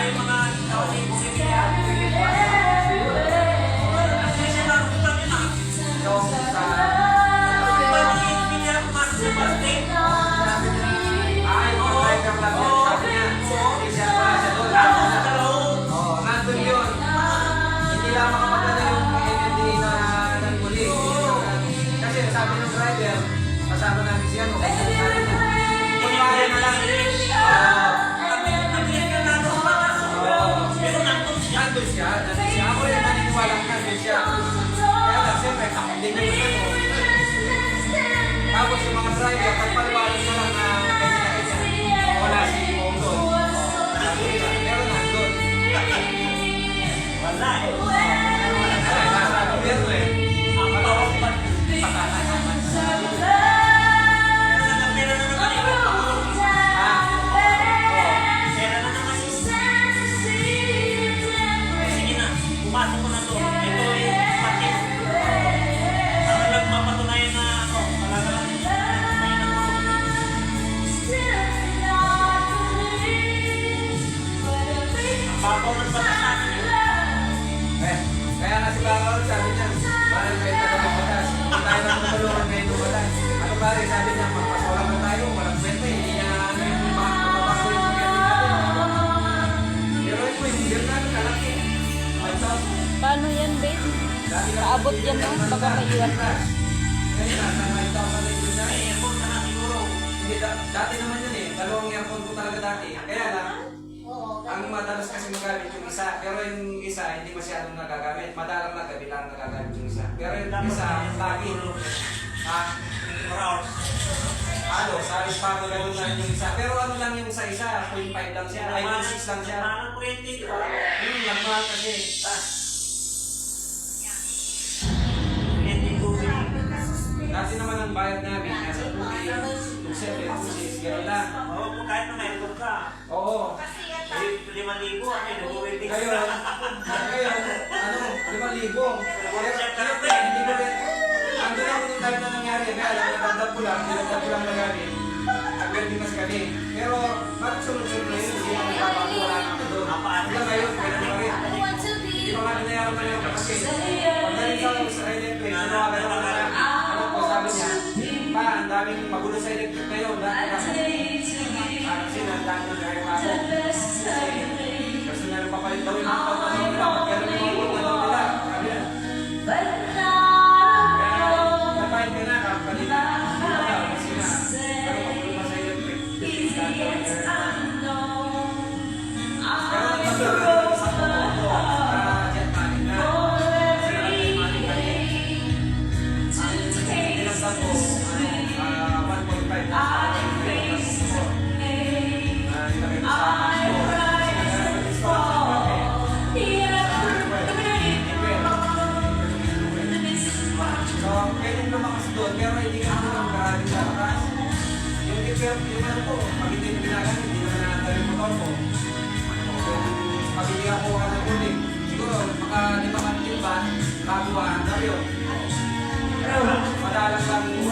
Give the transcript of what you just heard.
yung mga kawaling bumibigyan. Kasi siya narutan yun ah. Yung sa... Bakit hindi ako mas-birthday? Ay, mga driver lang yan. Sabi niya, hindi siya pala siya doon. Oo, nandun yun. Hindi lang makapagana yung MMD na nagmuli. Kasi sabi ng driver, kasama namin siya, no? Sabi niya, kunwari na lang. Nandun siya. Ako yung naniniwala ko nandun siya. Kaya lang, siyempre, takot din yung ano. Tapos yung mga driver, pagpaliwanag na lang na ganyan, wala si Mong doon. Pero nandun. Wala eh. Ay, nasa gobyerno eh. Ang tawag pa. Pera na naman eh. Pera na naman eh. Sige na, pumasok ko na to. Ito yung patis. Para lang mapatunayan na ano, talaga lang may natulog. Ang babaw ng batas natin eh. Kaya nga si Bakaw, sabi niya, parang kayo taga-batas. Hindi tayo lang matulungan kayo tumatas. Ano pare, sabi niya, magpasola ba tayo? Walang kwenta eh. Hindi niya ano yung mababago yung pagkain natin. Pero ito, yung beer natin, kalaki. 5,000. Paano yan, babe? Dati lang- Paabot yan, no? Baka maiwan ka. Ngayon, nasa 5,000 na yun na. May airport na lang siguro. Hindi, dati naman yun eh. Dalawang earphone ko talaga dati. Kaya lang, ang madalas kasi magamit yung isa. Pero yung isa, hindi masyadong nagagamit. Madalang na gabi lang nagagamit yung isa. Pero yung isa, lagi. Ha? 4 hours. Ano, sabi pa ako ganun lang yung isa. Pero ano lang yung isa, 0.5 lang siya. Ay, 0.6 lang siya. Parang 20, di ba? Nagmahal kasi. 20 tubig. Dati naman ang bayad namin, nasa 2.7, 2.6, gano'n lang. Oo, kahit na meron ka. Oo. 5,000, ano, nag-wedding Ngayon, ano, 5,000. Siyempre, hindi ko rin. Ando na ako nung time na nangyari. Kaya lang, nagdagdag ko lang na gamit. Nag-wedding mas kami. Pero, bakit sunod-sunod na yun? Hindi mo nagbabago, wala naman doon. Hanggang ngayon, pwede pa rin. Hindi pa nga ninayaran na yun kasi. Pagdating sa electric, sinawagan naman na ano po, sabi niya, pa, ang daming magulo sa electric ngayon. Kasi nandang na gaya pa ako. Kasi nga papalit daw yung mga pagkakas nila. Magkano yung mga pagkakas nila. Sabi niya. Kaya, napahin ka na, kanina. Hindi pa daw, kasi nga, ano, magulo pa sa electric. Pero nagpapagod ng isang pumunto para jet money na. Kasi nalagay money kami. Ang nilang ko, 1.5 na sa So, pwede lumakas doon, pero hindi ka naman ang maraming lalakas. Yung repair, yung ano ko, pag hindi mo ginagamit, hindi naman nakatali yung motor ko. Pag hindi ako ka ng uling, siguro, maka 5 kantil ba, bago ang yun. Madalang lang yung